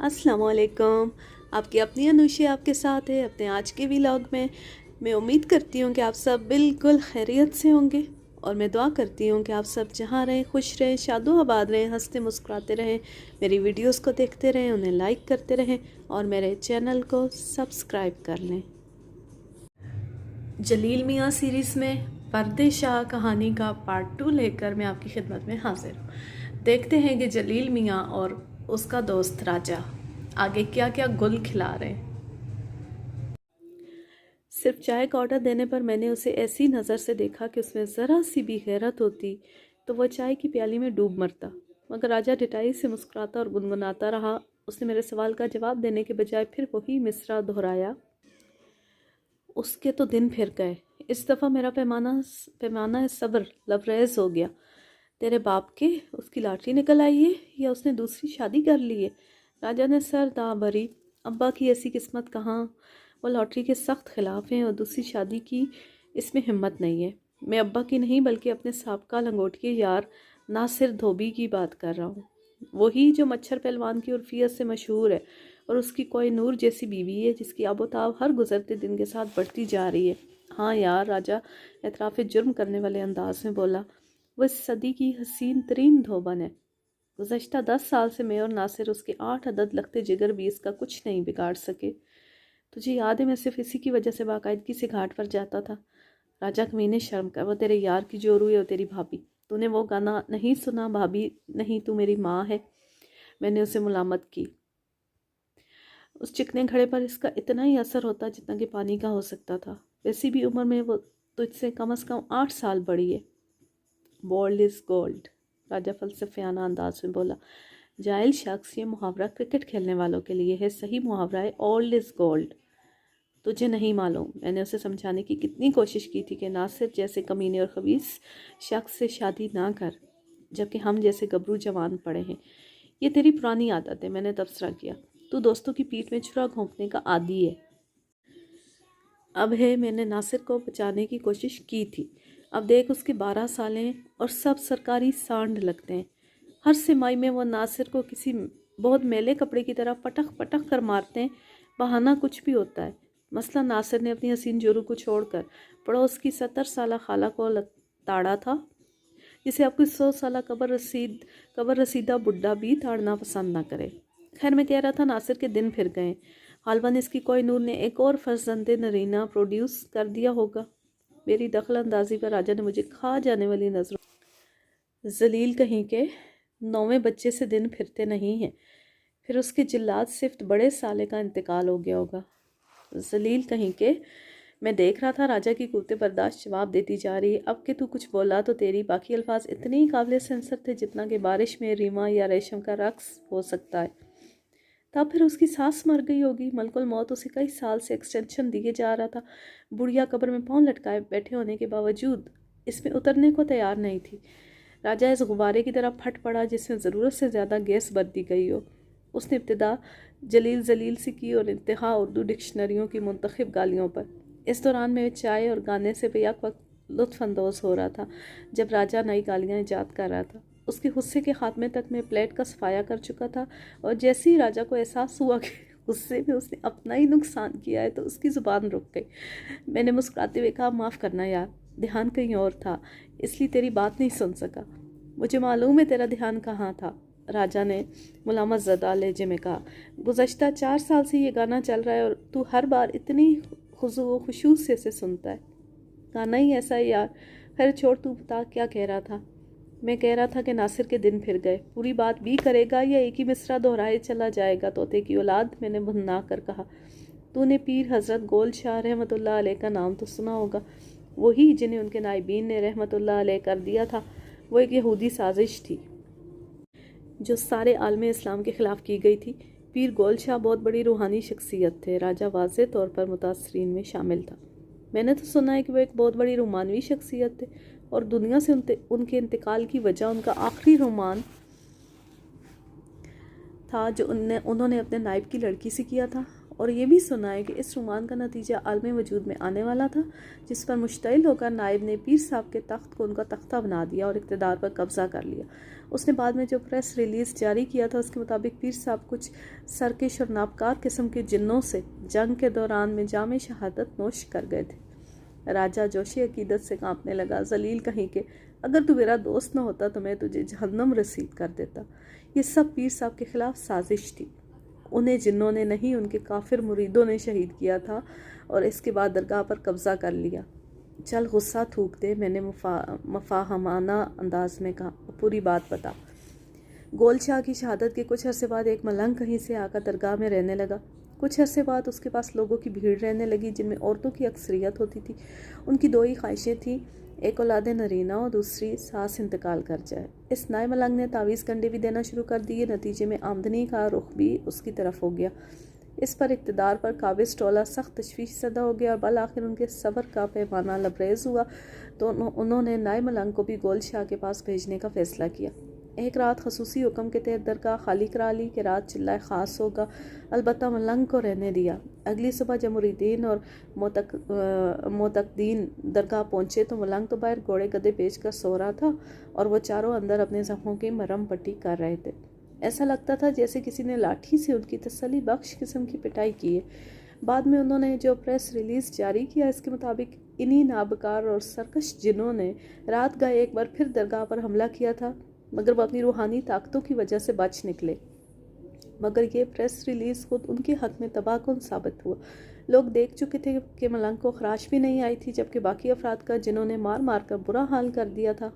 अस्सलाम वालेकुम। आपकी अपनी अनुषी आपके साथ है अपने आज के व्लॉग में। मैं उम्मीद करती हूँ कि आप सब बिल्कुल खैरियत से होंगे और मैं दुआ करती हूँ कि आप सब जहाँ रहें खुश रहें, शादो आबाद रहें, हंसते मुस्कुराते रहें, मेरी वीडियोस को देखते रहें, उन्हें लाइक करते रहें और मेरे चैनल को सब्सक्राइब कर लें। जलील मियाँ सीरीज़ में पर्दे शाह कहानी का पार्ट 2 लेकर मैं आपकी खिदमत में हाजिर हूँ। देखते हैं कि जलील मियाँ और उसका दोस्त राजा आगे क्या क्या गुल खिला रहे हैं। सिर्फ चाय का ऑर्डर देने पर मैंने उसे ऐसी नज़र से देखा कि उसमें ज़रा सी भी गैरत होती तो वह चाय की प्याली में डूब मरता, मगर राजा ढिठाई से मुस्कुराता और गुनगुनाता रहा। उसने मेरे सवाल का जवाब देने के बजाय फिर वही मिसरा दोहराया। उसके तो दिन फिर गए। इस दफ़ा मेरा पैमाना सब्र लबरेज हो गया। तेरे बाप के उसकी लॉटरी निकल आई है या उसने दूसरी शादी कर ली है? राजा ने सर दाँ भरी। अब्बा की ऐसी किस्मत कहाँ, वो लॉटरी के सख्त खिलाफ हैं और दूसरी शादी की इसमें हिम्मत नहीं है। मैं अब्बा की नहीं बल्कि अपने साबका लंगोटिए यार नासिर धोबी की बात कर रहा हूँ। वही जो मच्छर पहलवान की उर्फियत से मशहूर है और उसकी कोई नूर जैसी बीवी है जिसकी आबोताब हर गुजरते दिन के साथ बढ़ती जा रही है। हाँ यार, राजा एतराफ़ जुर्म करने वाले अंदाज में बोला। वह इस सदी की हसीन तरीन धोबन है। गुज़श्ता 10 साल से मैं और नासिर उसके 8 अदद लखते जिगर भी इसका कुछ नहीं बिगाड़ सके। तुझे याद है मैं सिर्फ इसी की वजह से बाकायदगी से घाट पर जाता था। राजा कमीने शर्म कर, वो तेरे यार की जोरू है और तेरी भाभी। तूने वो गाना नहीं सुना, भाभी नहीं तू मेरी माँ है? मैंने उसे मुलामत की। उस चिकने घड़े पर इसका इतना ही असर होता जितना कि पानी का हो सकता था। वैसी भी उम्र में वो तुझसे कम से कम 8 साल बड़ी है। बोल्ड इज़ गोल्ड, राजा फलसफियाना अंदाज में बोला। जाहिल शख्स, ये मुहावरा क्रिकेट खेलने वालों के लिए है। सही मुहावरा है ओल्ड इज़ गोल्ड। तुझे नहीं मालूम। मैंने उसे समझाने की कितनी कोशिश की थी कि नासिर जैसे कमीने और खबीस शख्स से शादी ना कर, जबकि हम जैसे गबरू जवान पड़े हैं। ये तेरी पुरानी आदत है, मैंने तबसरा किया। तू दोस्तों की पीठ में छुरा घोंपने का आदी है। अब है, मैंने नासिर को बचाने की कोशिश की थी। अब देख, उसके 12 साल हैं और सब सरकारी सांड लगते हैं। हर सिमाई में वो नासिर को किसी बहुत मैले कपड़े की तरह पटक पटक कर मारते हैं। बहाना कुछ भी होता है। मसला नासिर ने अपनी हसीन जोरू को छोड़कर पड़ोस की 70 साला खाला को ताड़ा था, जिसे आपकी 100 साला कबर रसीदा बुड्ढा भी ताड़ना पसंद ना करे। खैर, मैं कह रहा था नासिर के दिन फिर गए। हालबन इसकी कोई नूर ने एक और फर्जंदे नरीना प्रोड्यूस कर दिया होगा। मेरी दखल अंदाजी पर राजा ने मुझे खा जाने वाली नजरों। जलील कहीं के 9वें बच्चे से दिन फिरते नहीं हैं। फिर उसके जिल्लाद सिफ्त बड़े साले का इंतकाल हो गया होगा। जलील कहीं के, मैं देख रहा था राजा की कुव्वते बर्दाश्त जवाब देती जा रही है। अब कि तू कुछ बोला तो तेरी बाकी अल्फाज इतने ही काबिल सेंसर थे जितना कि बारिश में रीमा या रेशम का रक्स हो सकता है। तब फिर उसकी सास मर गई होगी। मलकुल मौत उसे कई साल से एक्सटेंशन दिए जा रहा था। बुढ़िया कब्र में पाँव लटकाए बैठे होने के बावजूद इसमें उतरने को तैयार नहीं थी। राजा इस गुब्बारे की तरह फट पड़ा जिसमें ज़रूरत से ज़्यादा गैस भर दी गई हो। उसने इब्तिदा जलील जलील से की और इंतहा उर्दू डिक्शनरियों की मुंतखब गालियों पर। इस दौरान मैं चाय और गाने से बेयाक वक्त लुत्फ़अंदोज़ हो रहा था जब राजा नई गालियाँ ईजाद कर रहा था। उसके गुस्से के खात्मे तक मैं प्लेट का सफाया कर चुका था और जैसे ही राजा को एहसास हुआ कि गुस्से में उसने अपना ही नुकसान किया है तो उसकी ज़ुबान रुक गई। मैंने मुस्कुराते हुए कहा, माफ़ करना यार, ध्यान कहीं और था, इसलिए तेरी बात नहीं सुन सका। मुझे मालूम है तेरा ध्यान कहाँ था, राजा ने मुलामत ज़दा लहजे में कहा। गुज़श्ता 4 साल से ये गाना चल रहा है और तू हर बार इतनी खुशू खुशू से सुनता है। गाना ही ऐसा है यार। खैर छोड़, तू बता क्या कह रहा था? मैं कह रहा था कि नासिर के दिन फिर गए। पूरी बात भी करेगा या एक ही मिसरा दोहराए चला जाएगा? तोते की औलाद, मैंने भुनना कर कहा। तूने पीर हज़रत गोल शाह रहमतुल्लाह अलैह का नाम तो सुना होगा। वही जिन्हें उनके नाइबीन ने रहमतुल्लाह अलैह कर दिया था। वो एक यहूदी साजिश थी जो सारे आलम इस्लाम के ख़िलाफ़ की गई थी। पीर गोल शाह बहुत बड़ी रूहानी शख्सियत थे। राजा वाज़े तौर पर मुतासरीन में शामिल था। मैंने तो सुना है कि वो एक बहुत बड़ी रोमानवी शख्सियत थे और दुनिया से उनके इंतकाल की वजह उनका आखिरी रोमान था जो उन्होंने अपने नायब की लड़की से किया था और ये भी सुना है कि इस रुमान का नतीजा आलमी वजूद में आने वाला था, जिस पर मुश्तइल होकर नायब ने पीर साहब के तख्त को उनका तख्ता बना दिया और इक़्तिदार पर कब्ज़ा कर लिया। उसने बाद में जो प्रेस रिलीज़ जारी किया था उसके मुताबिक पीर साहब कुछ सरकश और नापकार किस्म के जिन्नों से जंग के दौरान में जाम शहादत नोश कर गए थे। राजा जोशी अकीदत से कांपने लगा। जलील कहीं के, अगर तू मेरा दोस्त न होता तो मैं तुझे जहन्नम रसीद कर देता। ये सब पीर साहब के ख़िलाफ़ साजिश थी। उन्हें जिन्नों ने नहीं, उनके काफिर मुरीदों ने शहीद किया था और इसके बाद दरगाह पर कब्ज़ा कर लिया। चल गुस्सा थूक दे, मैंने मफाहमाना अंदाज में कहा, पूरी बात बता। गोल शाह की शहादत के कुछ अरसे बाद एक मलंग कहीं से आकर दरगाह में रहने लगा। कुछ अरसे बाद उसके पास लोगों की भीड़ रहने लगी, जिनमें औरतों की अक्सरियत होती थी। उनकी दो ही ख्वाहिशें थीं, एक औलाद नरीना और दूसरी सास इंतकाल कर जाए। इस नए मलंग ने तावीज़ कंडे भी देना शुरू कर दिए। नतीजे में आमदनी का रुख भी उसकी तरफ हो गया। इस पर इक़्तिदार पर काबिज़ टोला सख्त तशवीश ज़दा हो गया और बल आखिर उनके सब्र का पैमाना लबरेज़ हुआ तो उन्होंने नए मलंग को भी गोल शाह के पास भेजने का फ़ैसला किया। एक रात खसूसी हुक्म के तहत दरगाह खाली करा ली कि रात चिल्लाए ख़ास होगा, अलबत्ता मलंग को रहने दिया। अगली सुबह जब मुरीदीन और मोतकदीन दरगाह पहुँचे तो मलंग तो बाहर घोड़े गधे बेच कर सो रहा था और वो चारों अंदर अपने ज़ख्मों की मरहम पट्टी कर रहे थे। ऐसा लगता था जैसे किसी ने लाठी से उनकी तसल्ली बख्श किस्म की पिटाई की है। बाद में उन्होंने जो प्रेस रिलीज़ जारी किया, इसके मुताबिक इन्हीं नाबकार और सरकश जिन्हों ने रात गए एक बार फिर दरगाह पर हमला किया था, मगर वो अपनी रूहानी ताकतों की वजह से बच निकले। मगर ये प्रेस रिलीज़ खुद उनके हक़ में तबाहकुन साबित हुआ। लोग देख चुके थे कि मलंग को खराश भी नहीं आई थी, जबकि बाकी अफराद का जिन्होंने मार मार कर बुरा हाल कर दिया था।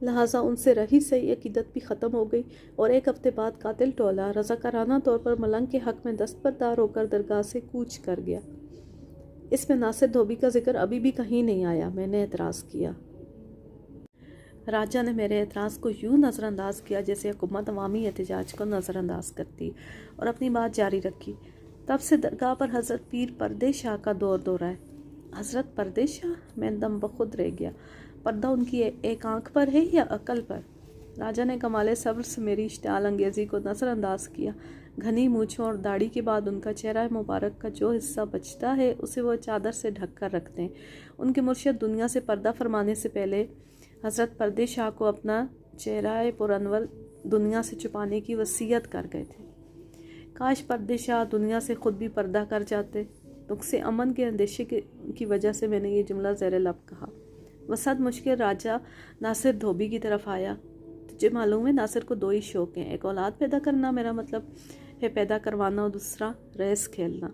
लिहाजा उनसे रही सही अकीदत भी ख़त्म हो गई और एक हफ्ते बाद कातिल टोला रज़ाकाराना तौर पर मलंग के हक़ में दस्तबरदार होकर दरगाह से कूच कर गया। इसमें नासिर धोबी का जिक्र अभी भी कहीं नहीं आया। मैंने एतराज़ किया। राजा ने मेरे एतराज़ को यूँ नज़रअंदाज किया जैसे हुकूमत अवामी एहतजाज को नज़रअंदाज करती और अपनी बात जारी रखी। तब से दरगाह पर हज़रत पीर पर्दे शाह का दौर दौरा है। हज़रत पर्दे शाह? मैं दम बखुद रह गया। पर्दा उनकी एक आंख पर है या अकल पर? राजा ने कमाले सब्र से मेरी इश्तियाल अंगेज़ी को नज़रअंदाज किया। घनी मूँछों और दाढ़ी के बाद उनका चेहरा मुबारक का जो हिस्सा बचता है उसे वो चादर से ढक कर रखते हैं। उनके मुर्शिद दुनिया से पर्दा फरमाने से पहले हज़रत पर्दे शाह को अपना चेहरा पुरअनवर दुनिया से छुपाने की वसीयत कर गए थे। काश पर्दे शाह दुनिया से ख़ुद भी पर्दा कर जाते। दुख से अमन के अंदेशे की वजह से मैंने ये जुमला ज़ेरे लब कहा। वसत मुश्किल राजा नासिर धोबी की तरफ आया। तुझे मालूम है नासिर को दो ही शौक़ हैं, एक औलाद पैदा करना, मेरा मतलब है पैदा करवाना, और दूसरा रेस खेलना।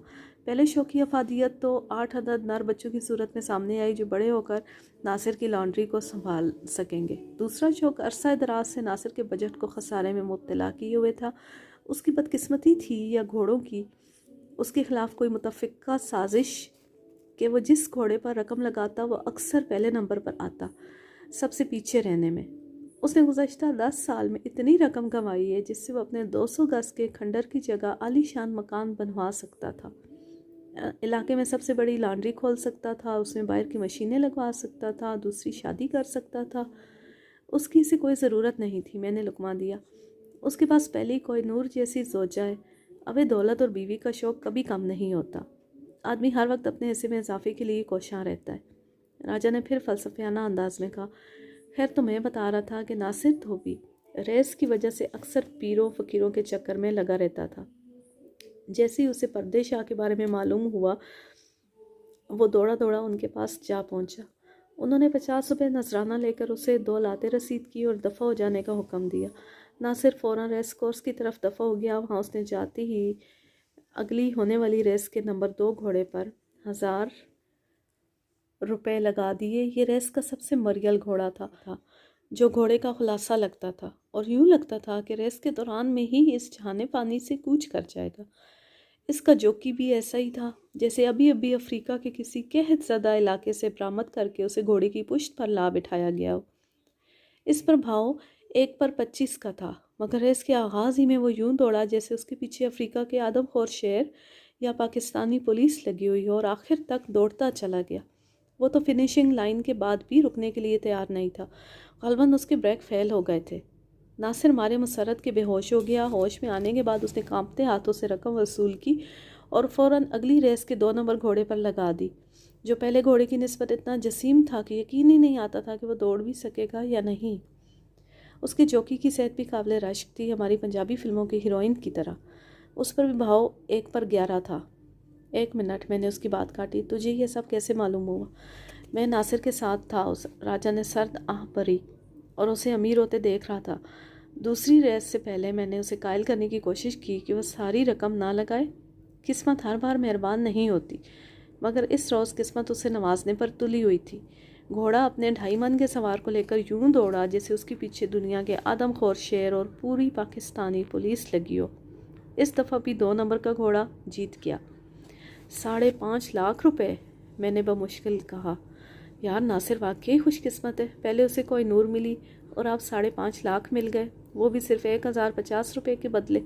पहले शौक़ की अफादियत तो 8 अदद नर बच्चों की सूरत में सामने आई जो बड़े होकर नासिर की लॉन्ड्री को संभाल सकेंगे। दूसरा शौक़ अरसा दराज से नासिर के बजट को खसारे में मुब्तला किए हुए था। उसकी बदकिस्मती थी या घोड़ों की, उसके ख़िलाफ़ कोई मुतफ़िक़ा साजिश कि वो जिस घोड़े पर रकम लगाता वो अक्सर पहले नंबर पर आता, सबसे पीछे रहने में। उसने गुज़श्ता 10 साल में इतनी रकम कमाई है जिससे वो अपने 200 गज़ के खंडर की जगह आलीशान मकान बनवा सकता था, इलाके में सबसे बड़ी लॉन्ड्री खोल सकता था, उसमें बाहर की मशीनें लगवा सकता था, दूसरी शादी कर सकता था। उसकी इसे कोई ज़रूरत नहीं थी। मैंने लुकमा दिया। उसके पास पहले कोई नूर जैसी ज़ौजा है। अब दौलत और बीवी का शौक़ कभी कम नहीं होता। आदमी हर वक्त अपने हिस्से में इजाफे के लिए कोशां रहता है। राजा ने फिर फ़लसफ़ियाना अंदाज में कहा, खैर तो मैं बता रहा था कि नासिर धोबी रेस की वजह से अक्सर पीरों फ़कीरों के चक्कर में लगा रहता था। जैसे ही उसे पर्दे शाह के बारे में मालूम हुआ वो दौड़ा दौड़ा उनके पास जा पहुंचा। उन्होंने 50 रुपये नजराना लेकर उसे 2 लाते रसीद की और दफ़ा हो जाने का हुक्म दिया। नासिर फ़ौरन रेस कोर्स की तरफ दफ़ा हो गया। वहाँ उसने जाते ही अगली होने वाली रेस के नंबर 2 घोड़े पर 1000 रुपये लगा दिए। ये रेस का सबसे मरियल घोड़ा था जो घोड़े का खुलासा लगता था और यूँ लगता था कि रेस के दौरान में ही इस जहाने पानी से कूच कर जाएगा। इसका जोकी भी ऐसा ही था जैसे अभी अभी अफ्रीका के किसी कहत ज़दा इलाके से बरामद करके उसे घोड़े की पुश्त पर ला बिठाया गया हो। इस पर भाव 1 पर 25 का था, मगर रेस के आगाज़ ही में वो यूं दौड़ा जैसे उसके पीछे अफ्रीका के आदमखोर शेर या पाकिस्तानी पुलिस लगी हुई हो, और आखिर तक दौड़ता चला गया। वो तो फिनिशिंग लाइन के बाद भी रुकने के लिए तैयार नहीं था। ग़ालिबन उसके ब्रेक फेल हो गए थे। नासिर मारे मुसरत के बेहोश हो गया। होश में आने के बाद उसने कांपते हाथों से रकम वसूल की और फ़ौरन अगली रेस के 2 नंबर घोड़े पर लगा दी, जो पहले घोड़े की निस्बत इतना जसीम था कि यकीन ही नहीं आता था कि वो दौड़ भी सकेगा या नहीं। उसकी जॉकी की सेहत भी काबिल रश्क थी, हमारी पंजाबी फिल्मों की हीरोइन की तरह। उस पर भी भाव 1 पर 11 था। 1 मिनट, मैंने उसकी बात काटी। तुझे ये सब कैसे मालूम हुआ? मैं नासिर के साथ था। उस राजा ने सर्द आह भरी और उसे अमीर होते देख रहा था। दूसरी रेस से पहले मैंने उसे कायल करने की कोशिश की कि वह सारी रकम ना लगाए। किस्मत हर बार मेहरबान नहीं होती, मगर इस रोज़ किस्मत उसे नवाजने पर तुली हुई थी। घोड़ा अपने 2.5 मन के सवार को लेकर यूं दौड़ा जैसे उसके पीछे दुनिया के आदमखोर शेर और पूरी पाकिस्तानी पुलिस लगी हो। इस दफ़ा भी 2 नंबर का घोड़ा जीत गया। 5.5 लाख रुपए, मैंने बमुश्किल कहा। यार नासिर वाकई खुशकिस्मत है, पहले उसे कोई नूर मिली और अब 5.5 लाख मिल गए, वो भी सिर्फ 1050 रुपये के बदले।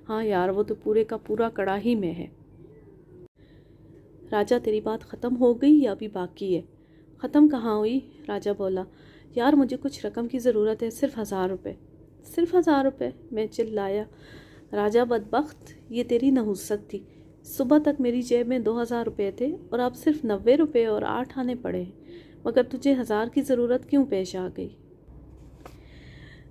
हाँ यार, वो तो पूरे का पूरा कड़ाही में है। राजा, तेरी बात ख़त्म हो गई या अभी बाकी है? ख़त्म कहाँ हुई? राजा बोला। यार मुझे कुछ रकम की ज़रूरत है, सिर्फ 1000 रुपये। सिर्फ 1000 रुपये? मैं चिल्लाया। राजा बदबख्त, ये तेरी नहुसत थी। सुबह तक मेरी जेब में 2000 रुपये थे और अब सिर्फ 90 रुपये और 8 आने पड़े हैं, मगर तुझे 1000 की ज़रूरत क्यों पेश आ गई?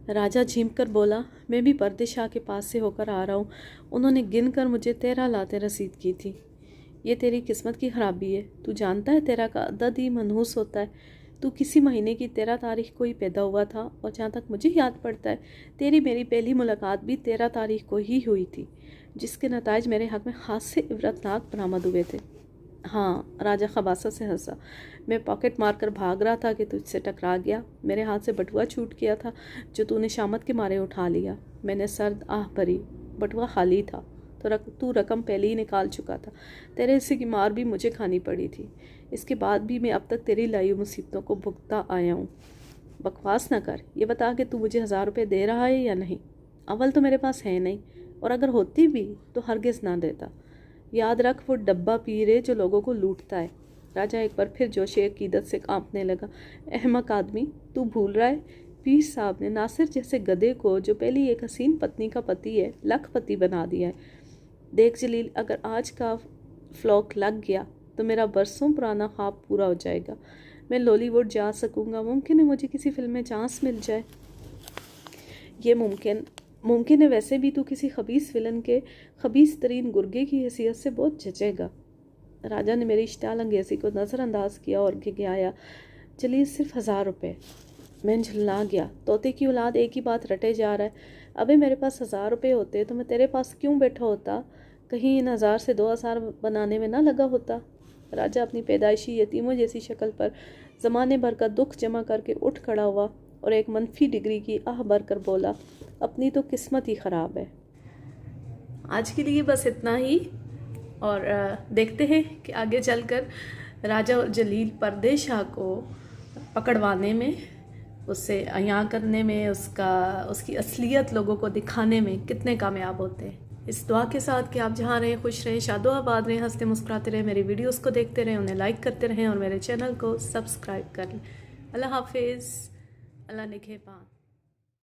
राजा झींक कर बोला, मैं भी पर्दे शाह के पास से होकर आ रहा हूँ। उन्होंने गिन कर मुझे 13 लातें रसीद की थी। ये तेरी किस्मत की ख़राबी है। तू जानता है 13 का अदद ही मनहूस होता है। तू किसी महीने की 13 तारीख को ही पैदा हुआ था और जहाँ तक मुझे याद पड़ता है तेरी मेरी पहली मुलाकात भी 13 तारीख को ही हुई थी, जिसके नताइज मेरे हक़ में ख़ास से इबरतनाक बरामद हुए थे। हाँ, राजा खबासा से हंसा। मैं पॉकेट मारकर भाग रहा था कि तुझसे टकरा गया। मेरे हाथ से बटुआ छूट गया था जो तूने शामत के मारे उठा लिया। मैंने सर्द आह भरी। बटुआ खाली था तो तू रकम पहले ही निकाल चुका था। तेरे हिस्से की मार भी मुझे खानी पड़ी थी। इसके बाद भी मैं अब तक तेरी लाई हुई मुसीबतों को भुगता आया हूँ। बकवास ना कर, ये बता कि तू मुझे 1000 रुपये दे रहा है या नहीं। अव्वल तो मेरे पास है नहीं, और अगर होती भी तो हरगिज़ ना देता। याद रख, वो डब्बा पीर है जो लोगों को लूटता है। राजा एक बार फिर जोशे अकीदत से कांपने लगा। अहमक आदमी, तू भूल रहा है पीर साहब ने नासिर जैसे गधे को, जो पहली एक हसीन पत्नी का पति है, लखपति बना दिया है। देख जलील, अगर आज का फ्लॉक लग गया तो मेरा बरसों पुराना ख्वाब पूरा हो जाएगा। मैं लॉलीवुड जा सकूँगा। मुमकिन है मुझे किसी फिल्म में चांस मिल जाए। ये मुमकिन है। वैसे भी तू किसी खबीस विलन के खबीस तरीन गुर्गे की हैसियत से बहुत जचेगा। राजा ने मेरी इश्ताल अंगेज़ी को नज़रअंदाज किया और गिगयाया। जलील, सिर्फ 1000 रुपये। मैं झल्ला गया। तोते की औलाद एक ही बात रटे जा रहा है। अबे मेरे पास 1000 रुपये होते तो मैं तेरे पास क्यों बैठा होता? कहीं इन 1000 से 2000 बनाने में ना लगा होता? राजा अपनी पैदाइशी यतीमों जैसी शक्ल पर ज़माने भर का दुख जमा करके उठ खड़ा हुआ और एक मनफी डिग्री की आह भर कर बोला, अपनी तो किस्मत ही ख़राब है। आज के लिए बस इतना ही, और देखते हैं कि आगे चलकर राजा और जलील पर्दे शाह को पकड़वाने में, उससे अयां करने में, उसकी असलियत लोगों को दिखाने में कितने कामयाब होते हैं। इस दुआ के साथ कि आप जहाँ रहें खुश रहें, शादो आबाद रहें, हंसते मुस्कुराते रहें, मेरी वीडियोस को देखते रहें, उन्हें लाइक करते रहें और मेरे चैनल को सब्सक्राइब कर लें। अल्लाह हाफिज़। अल्लाह निगहबान।